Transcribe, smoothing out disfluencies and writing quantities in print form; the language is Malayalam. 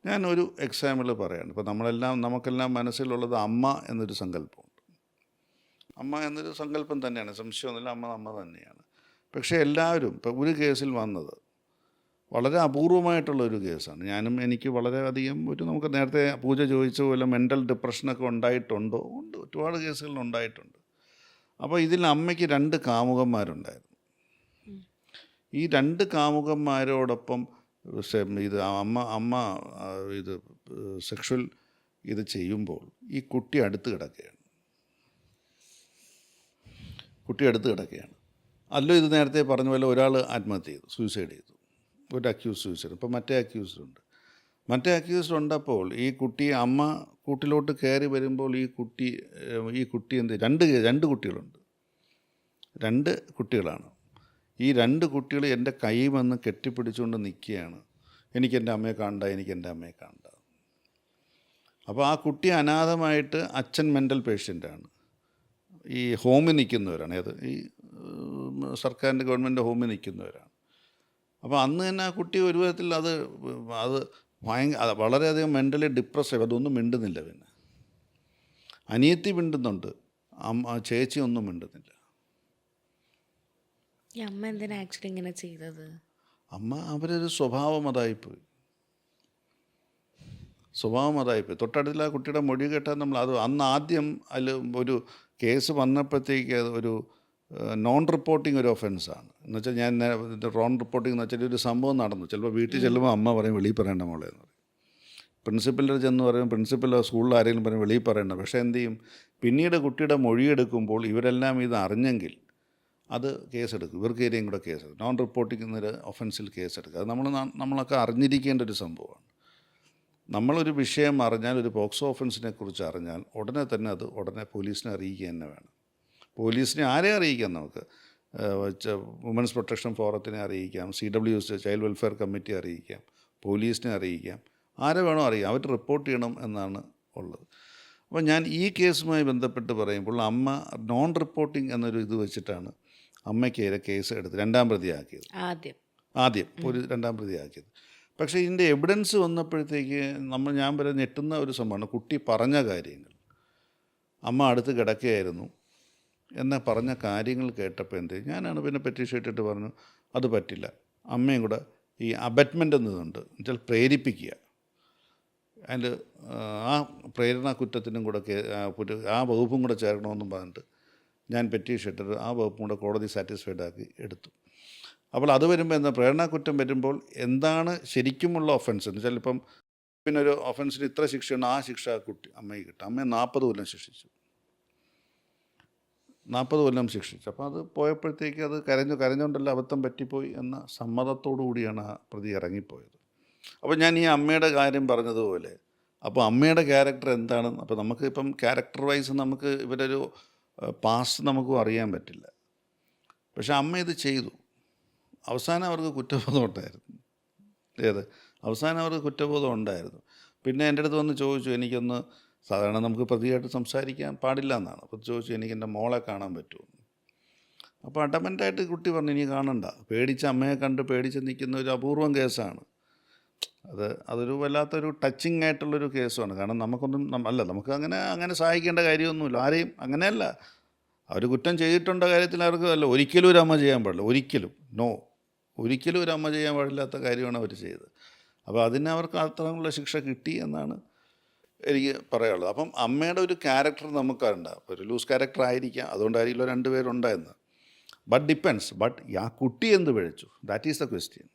ഞാനൊരു എക്സാമ്പിൾ പറയാണ്. ഇപ്പോൾ നമുക്കെല്ലാം മനസ്സിലുള്ളത് അമ്മ എന്നൊരു സങ്കല്പമുണ്ട്. അമ്മ എന്നൊരു സങ്കല്പം തന്നെയാണ്, സംശയമൊന്നുമില്ല, അമ്മ തന്നെയാണ്. പക്ഷേ എല്ലാവരും ഇപ്പോൾ ഒരു കേസിൽ വന്നത് വളരെ അപൂർവമായിട്ടുള്ള ഒരു കേസാണ്. എനിക്ക് വളരെയധികം നമുക്ക് നേരത്തെ പൂജ ചോദിച്ച പോലെ മെൻ്റൽ ഡിപ്രഷനൊക്കെ ഉണ്ടായിട്ടുണ്ടോ? ഉണ്ട്, ഒരുപാട് കേസുകളിൽ ഉണ്ടായിട്ടുണ്ട്. അപ്പോൾ ഇതിൽ അമ്മയ്ക്ക് 2 കാമുകന്മാരുണ്ടായിരുന്നു. ഈ 2 കാമുകന്മാരോടൊപ്പം ഇത് അമ്മ ഇത് സെക്ഷൽ ഇത് ചെയ്യുമ്പോൾ ഈ കുട്ടി അടുത്ത് കിടക്കുകയാണ്. അല്ലോ ഇത് നേരത്തെ പറഞ്ഞ പോലെ ഒരാൾ ആത്മഹത്യ ചെയ്തു, സൂയിസൈഡ് ചെയ്തു, ഒരു അക്യൂസ് സൂയിസൈഡ്. ഇപ്പോൾ മറ്റേ അക്യൂസ്ഡ് ഉണ്ടപ്പോൾ ഈ കുട്ടി അമ്മ കൂട്ടിലോട്ട് കയറി വരുമ്പോൾ ഈ കുട്ടി രണ്ട് കുട്ടികളുണ്ട്, 2 കുട്ടികളാണ്. ഈ 2 കുട്ടികൾ എൻ്റെ കൈ വന്ന് കെട്ടിപ്പിടിച്ചുകൊണ്ട് നിൽക്കുകയാണ്, എനിക്കെൻ്റെ അമ്മയെ കാണണ്ട. അപ്പോൾ ആ കുട്ടി അനാഥമായിട്ട്, അച്ഛൻ മെൻ്റൽ പേഷ്യൻ്റാണ്, ഈ ഹോമിൽ നിൽക്കുന്നവരാണ്, ഈ സർക്കാരിൻ്റെ ഗവൺമെൻറ് ഹോമിൽ നിൽക്കുന്നവരാണ്. അപ്പോൾ അന്ന് തന്നെ ആ കുട്ടി ഒരു വിധത്തിൽ അത് വളരെയധികം മെൻ്റലി ഡിപ്രസ്സായി, അതൊന്നും മിണ്ടുന്നില്ല. പിന്നെ അനിയത്തി മിണ്ടുന്നുണ്ട്, ചേച്ചി ഒന്നും മിണ്ടുന്നില്ല. അമ്മ എന്തിനാ ആക്ച്വലി ഇങ്ങനെ ചെയ്തത്? അവരൊരു സ്വഭാവം അതായിപ്പോയി. തൊട്ടടുത്തുള്ള ആ കുട്ടിയുടെ മൊഴി കേട്ടാൽ അന്ന് ആദ്യം അതിൽ ഒരു കേസ് വന്നപ്പോഴത്തേക്ക് ഒരു നോൺ റിപ്പോർട്ടിംഗ് ഒരു ഒഫൻസാണ്. എന്നുവെച്ചാൽ നോൺ റിപ്പോർട്ടിംഗ് എന്ന് വെച്ചാൽ ഒരു സംഭവം നടന്നു, ചിലപ്പോൾ വീട്ടിൽ ചെല്ലുമ്പോൾ അമ്മ പറയും വെളിയിൽ പറയേണ്ട മോളെ എന്ന് പറയും, പ്രിൻസിപ്പലിൻ്റെ ചെന്ന് പറയും, പ്രിൻസിപ്പൽ സ്കൂളിൽ ആരെങ്കിലും പറയും വെളിയിൽ പറയേണ്ട. പക്ഷേ എന്ത് ചെയ്യും, പിന്നീട് കുട്ടിയുടെ മൊഴിയെടുക്കുമ്പോൾ ഇവരെല്ലാം ഇത് അറിഞ്ഞെങ്കിൽ അത് കേസെടുക്കും, ഇവർക്കെതിരെയും കൂടെ കേസെടുക്കും, നോൺ റിപ്പോർട്ടിംഗ് എന്നൊരു ഒഫൻസിൽ കേസെടുക്കുക. അത് നമ്മളൊക്കെ അറിഞ്ഞിരിക്കേണ്ട ഒരു സംഭവമാണ്. നമ്മളൊരു വിഷയം അറിഞ്ഞാൽ, ഒരു പോക്സോ ഒഫൻസിനെ കുറിച്ച് അറിഞ്ഞാൽ ഉടനെ പോലീസിനെ അറിയിക്കുക തന്നെ വേണം. പോലീസിനെ ആരെ അറിയിക്കാം? നമുക്ക് വുമൻസ് പ്രൊട്ടക്ഷൻ ഫോറത്തിനെ അറിയിക്കാം, CWC ചൈൽഡ് വെൽഫെയർ കമ്മിറ്റി അറിയിക്കാം, പോലീസിനെ അറിയിക്കാം, ആരെ വേണോ അറിയാം, അവർ റിപ്പോർട്ട് ചെയ്യണം എന്നാണ് ഉള്ളത്. അപ്പോൾ ഞാൻ ഈ കേസുമായി ബന്ധപ്പെട്ട് പറയുമ്പോൾ അമ്മ നോൺ റിപ്പോർട്ടിംഗ് എന്നൊരു ഇത് വെച്ചിട്ടാണ് അമ്മയ്ക്കെതിരെ കേസ് എടുത്ത് 2ാം പ്രതിയാക്കിയത്. ആദ്യം ഒരു 2ാം പ്രതിയാക്കിയത്. പക്ഷേ ഇതിൻ്റെ എവിഡൻസ് വന്നപ്പോഴത്തേക്ക് ഞാൻ വരെ ഞെട്ടുന്ന ഒരു സംഭവമാണ്. കുട്ടി പറഞ്ഞ കാര്യങ്ങൾ, അമ്മ അടുത്ത് കിടക്കുകയായിരുന്നു എന്ന് പറഞ്ഞ കാര്യങ്ങൾ കേട്ടപ്പോൾ ഞാനാണ് പിന്നെ പെറ്റീഷൻ ഇട്ടിട്ട് പറഞ്ഞു അത് പറ്റില്ല, അമ്മയും കൂടെ ഈ അബറ്റ്മെൻ്റ് എന്നതുണ്ട്, എന്നുവെച്ചാൽ പ്രേരിപ്പിക്കുക, അതിൽ ആ പ്രേരണ കുറ്റത്തിനും കൂടെ ആ വകുപ്പും കൂടെ ചേർക്കണമെന്നും പറഞ്ഞിട്ട് ഞാൻ പെറ്റീഷൻ ഇട്ടിട്ട് ആ വകുപ്പും കൂടെ കോടതി സാറ്റിസ്ഫൈഡ് ആക്കി എടുത്തു. അപ്പോൾ അത് വരുമ്പോൾ പ്രേരണ കുറ്റം വരുമ്പോൾ എന്താണ് ശരിക്കുമുള്ള ഒഫൻസ് എന്ന് വെച്ചാൽ, ഇപ്പം പിന്നെ ഒരു ഒഫൻസിന് ഇത്ര ശിക്ഷയാണ്, ആ ശിക്ഷ അമ്മയ്ക്ക് കിട്ടും. അമ്മയെ 40 കൊല്ലം ശിക്ഷിച്ചു. അപ്പോൾ അത് പോയപ്പോഴത്തേക്ക് അത് കരഞ്ഞുകൊണ്ടല്ല, അബദ്ധം പറ്റിപ്പോയി എന്ന സമ്മതത്തോടു കൂടിയാണ് ആ പ്രതി ഇറങ്ങിപ്പോയത്. അപ്പോൾ ഞാൻ ഈ അമ്മയുടെ കാര്യം പറഞ്ഞതുപോലെ, അപ്പോൾ അമ്മയുടെ ക്യാരക്ടർ എന്താണെന്ന്, അപ്പോൾ നമുക്ക് ഇപ്പം ക്യാരക്ടർ വൈസ് നമുക്ക് ഇവരൊരു പാസ്റ്റ് നമുക്കും അറിയാൻ പറ്റില്ല. പക്ഷെ അമ്മ ഇത് ചെയ്തു. അവസാനം അവർക്ക് കുറ്റബോധം ഉണ്ടായിരുന്നു. പിന്നെ എൻ്റെ അടുത്ത് വന്ന് ചോദിച്ചു, എനിക്കൊന്ന്, സാധാരണ നമുക്ക് പ്രതിയായിട്ട് സംസാരിക്കാൻ പാടില്ല എന്നാണ്, അപ്പോൾ ചോദിച്ചു എനിക്ക് എൻ്റെ മോളെ കാണാൻ പറ്റുമോ. അപ്പോൾ അഡമൻ്റായിട്ട് കുട്ടി പറഞ്ഞു എനിക്ക് കാണണ്ട, അമ്മയെ കണ്ട് പേടിച്ച് നിൽക്കുന്ന ഒരു അപൂർവം കേസാണ്. അതൊരു വല്ലാത്തൊരു ടച്ചിങ് ആയിട്ടുള്ളൊരു കേസുമാണ്. കാരണം നമുക്ക് അങ്ങനെ സഹായിക്കേണ്ട കാര്യമൊന്നുമില്ല, ആരെയും അങ്ങനെയല്ല. അവർ കുറ്റം ചെയ്തിട്ടുള്ള കാര്യത്തിൽ അവർക്ക് ഒരിക്കലും ഒരു അമ്മ ചെയ്യാൻ പാടില്ല, ഒരിക്കലും ഒരു അമ്മ ചെയ്യാൻ പാടില്ലാത്ത കാര്യമാണ് അവർ ചെയ്തത്. അപ്പോൾ അവർക്ക് അത്തരമുള്ള ശിക്ഷ കിട്ടി എന്നാണ് എനിക്ക് പറയാനുള്ളത്. അപ്പം അമ്മയുടെ ഒരു ക്യാരക്ടർ നമുക്കുണ്ടാകും, ഒരു ലൂസ് ക്യാരക്ടർ ആയിരിക്കാം, അതുകൊണ്ടായിരിക്കില്ല 2 പേരുണ്ടായെന്ന്. But depends. ആ കുട്ടി എന്ത് പിഴച്ചു, ദാറ്റ് ഈസ് ദ ക്വസ്റ്റ്യൻ.